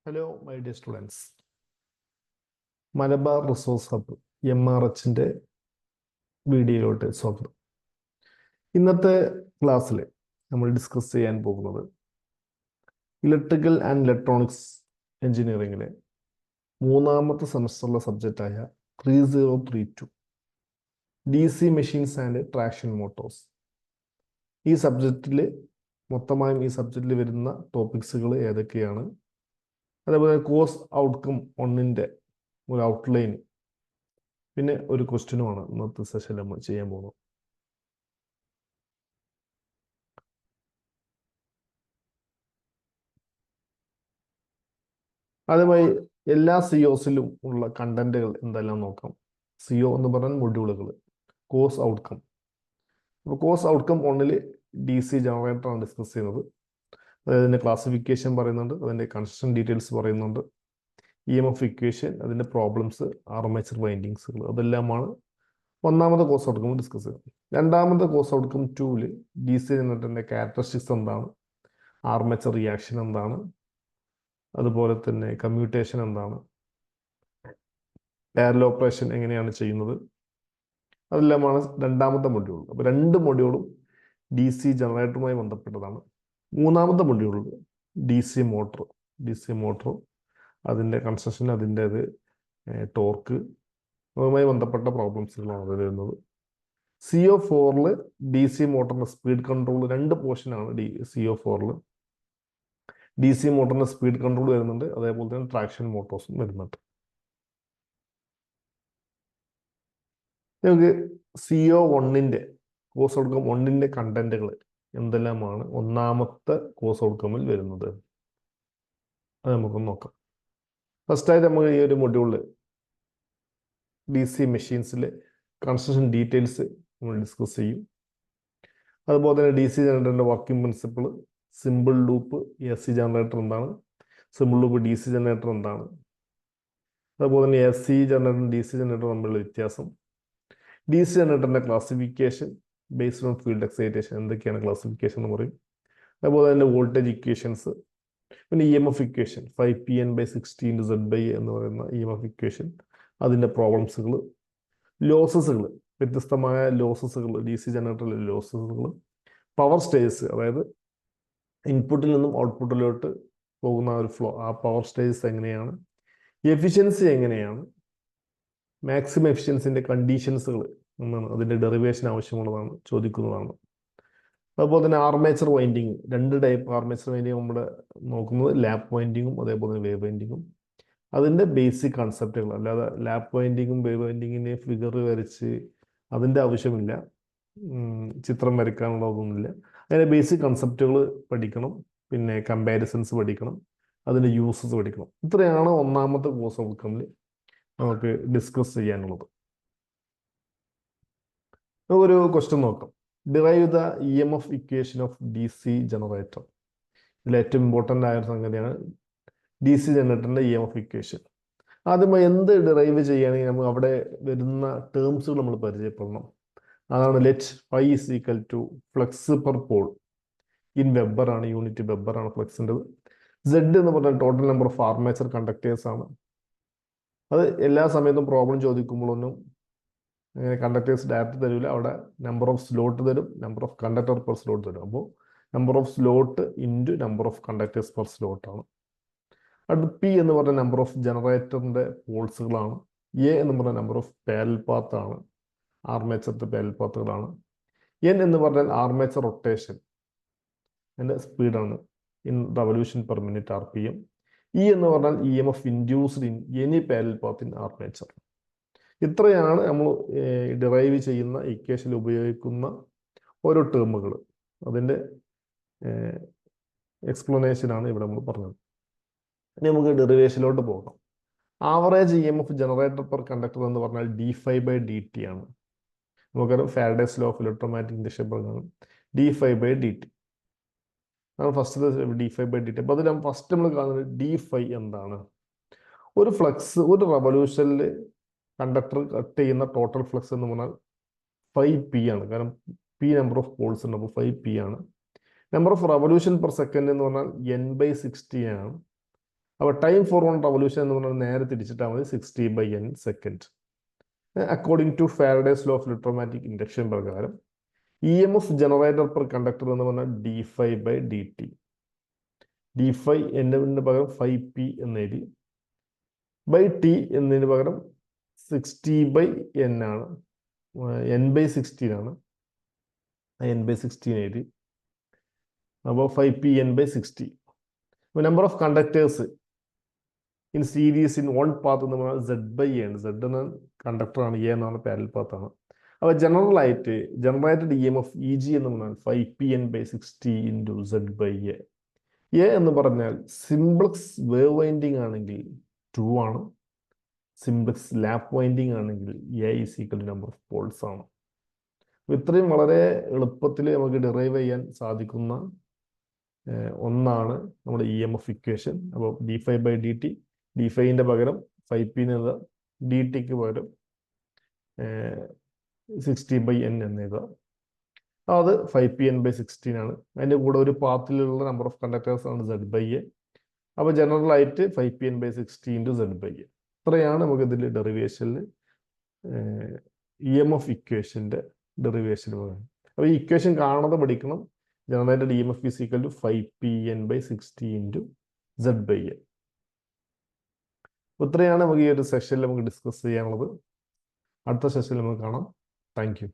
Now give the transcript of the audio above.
Hello my dear students. Malabar resource hub MRHൻ്റെ വീഡിയോയിലോട്ട് സ്വാഗതം. ഇന്നത്തെ ക്ലാസ്സിൽ നമ്മൾ ഡിസ്കസ് ചെയ്യാൻ പോകുന്നത് ഇലക്ട്രിക്കൽ ആൻഡ് ഇലക്ട്രോണിക്സ് എഞ്ചിനീയറിങ്ങിലെ മൂന്നാമത്തെ സെമസ്റ്ററിലെ സബ്ജക്റ്റായ 3032 DC machines and traction Motors. ഈ സബ്ജക്റ്റിൽ മൊത്തമായും ഈ സബ്ജക്റ്റിൽ വരുന്ന ടോപ്പിക്സുകൾ ഏതൊക്കെയാണ്, അതേപോലെ കോഴ്സ് ഔട്ട്കം 1ൻ്റെ ഒരു ഔട്ട്ലൈൻ, പിന്നെ ഒരു ക്വസ്റ്റ്യനുമാണ് ഇന്നത്തെ സെഷനിൽ നമ്മൾ ചെയ്യാൻ പോകുന്നത്. അതുമായി എല്ലാ സിഒസിലും ഉള്ള കണ്ടന്റുകൾ എന്തെല്ലാം നോക്കാം. സിഒ എന്ന് പറഞ്ഞാൽ മൊഡ്യൂളുകൾ, കോഴ്സ് ഔട്ട്കം. അപ്പോൾ കോഴ്സ് ഔട്ട്കം 1ൽ DC ജനറേറ്ററാണ് ഡിസ്കസ് ചെയ്യുന്നത്. അതായത് അതിൻ്റെ ക്ലാസിഫിക്കേഷൻ പറയുന്നുണ്ട്, അതിൻ്റെ കൺസ്ട്രക്ഷൻ ഡീറ്റെയിൽസ് പറയുന്നുണ്ട്, EMF ഇക്വേഷൻ, അതിൻ്റെ പ്രോബ്ലംസ്, ആർമേച്ചർ വൈൻഡിങ്സുകൾ, അതെല്ലാമാണ് ഒന്നാമത്തെ കോഴ്സ് ഔട്ട്കം ഡിസ്കസ് ചെയ്യുന്നത്. രണ്ടാമത്തെ കോഴ്സ് ഔട്ട്കം 2ൽ DC ജനറേറ്ററിൻ്റെ ക്യാരക്ടറിസ്റ്റിക്സ് എന്താണ്, ആർമേച്ചർ റിയാക്ഷൻ എന്താണ്, അതുപോലെ തന്നെ കമ്മ്യൂട്ടേഷൻ എന്താണ്, പാരലൽ ഓപ്പറേഷൻ എങ്ങനെയാണ് ചെയ്യുന്നത്, അതെല്ലാമാണ് രണ്ടാമത്തെ മൊഡ്യൂൾ. അപ്പോൾ രണ്ട് മൊഡ്യൂളും DC ജനറേറ്ററുമായി ബന്ധപ്പെട്ടതാണ്. മൂന്നാമത്തെ മൊഡ്യൂളിൽ DC മോട്ടർ, അതിൻ്റെ കൺസ്ട്രക്ഷൻ, അതിൻ്റെ ടോർക്ക്, അതുമായി ബന്ധപ്പെട്ട പ്രോബ്ലംസുകളാണ് അത് വരുന്നത്. CO4ൽ DC മോട്ടറിൻ്റെ സ്പീഡ് കൺട്രോൾ, രണ്ട് പോർഷനാണ് CO4ൽ. DC മോട്ടറിൻ്റെ സ്പീഡ് കൺട്രോൾ വരുന്നുണ്ട്, അതേപോലെ തന്നെ ട്രാക്ഷൻ മോട്ടോഴ്സും വരുന്നുണ്ട്. നമുക്ക് CO1ൻ്റെ കോഴ്സ് ഔട്ട്കം 1ൻ്റെ കണ്ടന്റുകൾ എന്തെല്ലാമാണ് ഒന്നാമത്തെ കോഴ്സ് ഔട്ട്കമിൽ വരുന്നത്, അത് നമുക്കൊന്ന് നോക്കാം. ഫസ്റ്റായിട്ട് നമുക്ക് ഈ ഒരു മൊഡ്യൂളിൽ DC മെഷീൻസിലെ കൺസ്ട്രക്ഷൻ ഡീറ്റെയിൽസ് നമ്മൾ ഡിസ്കസ് ചെയ്യും. അതുപോലെ തന്നെ DC ജനറേറ്ററിൻ്റെ working principle, simple loop AC generator എന്താണ്, സിമ്പിൾ ലൂപ്പ് DC ജനറേറ്റർ എന്താണ്, അതുപോലെ തന്നെ AC ജനറേറ്ററും DC ജനറേറ്ററും തമ്മിലുള്ള വ്യത്യാസം, DC ജനറേറ്ററിൻ്റെ classification based on field excitation, എന്തൊക്കെയാണ് ക്ലാസിഫിക്കേഷൻ എന്ന് പറയും. അതുപോലെ തന്നെ വോൾട്ടേജ് ഇക്വേഷൻസ്, പിന്നെ EMF ഇക്വേഷൻ 5Pn/60 × Z/A എന്ന് പറയുന്ന EMF ഇക്വേഷൻ, അതിൻ്റെ പ്രോബ്ലംസുകൾ, ലോസസുകൾ, വ്യത്യസ്തമായ ലോസസുകൾ, DC ജനറേറ്ററിലെ ലോസസുകൾ, പവർ സ്റ്റേജസ്, അതായത് ഇൻപുട്ടിൽ നിന്നും ഔട്ട്പുട്ടിലോട്ട് പോകുന്ന ഒരു ഫ്ലോ, ആ പവർ സ്റ്റേജസ് എങ്ങനെയാണ്, എഫിഷ്യൻസി എങ്ങനെയാണ്, മാക്സിമം എഫിഷ്യൻസിൻ്റെ കണ്ടീഷൻസുകൾ എന്നാണ്, അതിൻ്റെ ഡെറിവേഷൻ ആവശ്യമുള്ളതാണ്, ചോദിക്കുന്നതാണ്. അതുപോലെ തന്നെ ആർമേച്ചർ വൈൻഡിങ്, രണ്ട് ടൈപ്പ് ആർമേച്ചർ വൈൻഡിങ് നമ്മുടെ നോക്കുന്നത്, ലാപ്പ് വൈൻഡിങ്ങും അതേപോലെ തന്നെ വേവ് വൈൻഡിങ്ങും. അതിൻ്റെ ബേസിക് കൺസെപ്റ്റുകൾ, അല്ലാതെ ലാപ്പ് വൈൻഡിങ്ങും വേവ് വൈൻഡിങ്ങിനെ ഫിഗർ വരച്ച് അതിൻ്റെ ആവശ്യമില്ല, ചിത്രം വരയ്ക്കാനുള്ളതൊന്നുമില്ല. അതിൻ്റെ ബേസിക് കൺസെപ്റ്റുകൾ പഠിക്കണം, പിന്നെ കമ്പാരിസൺസ് പഠിക്കണം, അതിൻ്റെ യൂസസ് പഠിക്കണം. ഇത്രയാണ് ഒന്നാമത്തെ കോഴ്സ് ഔട്ട്കമിൽ നമുക്ക് ഡിസ്കസ് ചെയ്യാനുള്ളത്. നമുക്കൊരു ക്വസ്റ്റ്യൻ നോക്കാം. Derive the EMF equation of DC generator. ഇതിൽ ഏറ്റവും ഇമ്പോർട്ടൻ്റ് ആയ ഒരു സംഗതിയാണ് DC ജനറേറ്ററിൻ്റെ EMF ഇക്വേഷൻ. ആദ്യമായി എന്ത് ഡിറൈവ് ചെയ്യുകയാണെങ്കിൽ നമുക്ക് അവിടെ വരുന്ന ടേംസുകൾ നമ്മൾ പരിചയപ്പെടണം. അതാണ് let phi is equal to flux per pole in weber ആണ്, യൂണിറ്റ് വെബർ ആണ് ഫ്ലക്സിൻ്റെത്. Z എന്ന് പറഞ്ഞാൽ total number of armature conductors ആണ്. അത് എല്ലാ സമയത്തും പ്രോബ്ലം ചോദിക്കുമ്പോഴൊന്നും അങ്ങനെ കണ്ടക്ടേഴ്സ് ഡയറക്റ്റ് തരില്ല, അവിടെ നമ്പർ ഓഫ് സ്ലോട്ട് തരും, number of conductor per slot തരും. അപ്പോൾ number of slot into number of conductors per സ്ലോട്ടാണ്. അടുത്ത് P എന്ന് പറഞ്ഞ നമ്പർ ഓഫ് ജനറേറ്ററിൻ്റെ പോൾസുകളാണ്. A എന്ന് പറഞ്ഞ നമ്പർ ഓഫ് പാരലൽ പാത്ത് ആണ്, ആർമേച്ചറിൻ്റെ പാരലൽ പാത്തുകളാണ്. N എന്ന് പറഞ്ഞാൽ ആർമേച്ചർ റൊട്ടേഷൻ, അതിൻ്റെ സ്പീഡാണ്, in revolution per minute RPM. E എന്ന് പറഞ്ഞാൽ EMF induced in any parallel path in armature. ഇത്രയാണ് നമ്മൾ ഡിറൈവ് ചെയ്യുന്ന ഇക്വേഷനിൽ ഉപയോഗിക്കുന്ന ഓരോ ടേമുകൾ. അതിൻ്റെ എക്സ്പ്ലനേഷനാണ് ഇവിടെ നമ്മൾ പറഞ്ഞത്. ഇനി നമുക്ക് ഡെറിവേഷനിലോട്ട് പോകാം. Average EMF generator per conductor എന്ന് പറഞ്ഞാൽ dφ/dt ആണ്. നമുക്കറിയാം Faraday's law of electromagnetic induction പറഞ്ഞാണ് dφ/dt ആണ് ഫസ്റ്റ് dφ/dt. അപ്പോൾ അതിൽ ഫസ്റ്റ് നമ്മൾ കാണുന്നത് dφ എന്താണ്. ഒരു ഫ്ലക്സ്, ഒരു റവല്യൂഷനിൽ കണ്ടക്ടർ കട്ട് ചെയ്യുന്ന ടോട്ടൽ ഫ്ലക്സ് എന്ന് പറഞ്ഞാൽ 5P ആണ്. കാരണം P നമ്പർ ഓഫ് പോൾസ് ഉണ്ട്, അപ്പോൾ 5P ആണ്. Number of revolution per second എന്ന് പറഞ്ഞാൽ N/60 ആണ്. അപ്പോൾ ടൈം ഫോർ വൺ റവല്യൂഷൻ എന്ന് പറഞ്ഞാൽ നേരെ തിരിച്ചിട്ടാൽ മതി 60/n second. According to Faraday's law of electromagnetic induction പ്രകാരം EMF ജനറേറ്റർ പെർ കണ്ടക്ടർ എന്ന് പറഞ്ഞാൽ d∅/dt. d∅ എന്നതിന് പകരം 5p എന്ന് എഴുതി, ബൈ ടി എന്നതിന് പകരം 60/n ആണ്, n/16 ആണ്, n/16 എഴുതി. അപ്പോൾ 5p/n/60. Number of conductors in series in one path എന്ന് പറഞ്ഞാൽ Z/A ആണ്. Z എന്ന കണ്ടക്ടറാണ്, A എന്നാണ് പാരലൽ പാത്താണ്. അപ്പോൾ ജനറലായിട്ട് ജനറേറ്റഡ് EMF EG എന്ന് പറഞ്ഞാൽ 5pn/60 ഇൻറ്റു Z/A. A എന്ന് പറഞ്ഞാൽ സിംപ്ലക്സ് വേവ് വൈൻഡിങ് ആണെങ്കിൽ 2 ആണ്, സിംപ്ലക്സ് ലാപ്പ് വൈൻഡിങ് ആണെങ്കിൽ A = നമ്പർ ഓഫ് പോൾസ് ആണ്. ഇത്രയും വളരെ എളുപ്പത്തിൽ നമുക്ക് ഡിറൈവ് ചെയ്യാൻ സാധിക്കുന്ന ഒന്നാണ് നമ്മുടെ EMF ഇക്വേഷൻ. അപ്പോൾ d∅/dt, d∅ പകരം 5p എന്നത്, dt പകരം 60/n എന്നത്, അത് 5pn/16 ആണ്. അതിൻ്റെ കൂടെ ഒരു പാത്തിലുള്ള നമ്പർ ഓഫ് കണ്ടക്ടേഴ്സ് ആണ് Z/A. അപ്പോൾ ജനറലായിട്ട് 5pn/60 ഇൻറ്റു Z/A. ഇത്രയാണ് നമുക്ക് ഇതിൽ ഡെറിവേഷനിൽ EMF ഇക്വേഷൻ്റെ ഡെറിവേഷൻ പറയുന്നത്. അപ്പോൾ ഈ ഇക്വേഷൻ കാണാതെ പഠിക്കണം. Generated EMF = 5pn/60 into Z/A. ഇത്രയാണ് നമുക്ക് ഈ ഒരു സെഷനിൽ നമുക്ക് ഡിസ്കസ് ചെയ്യാനുള്ളത്. അടുത്ത സെഷനിൽ നമുക്ക് കാണാം. Thank you.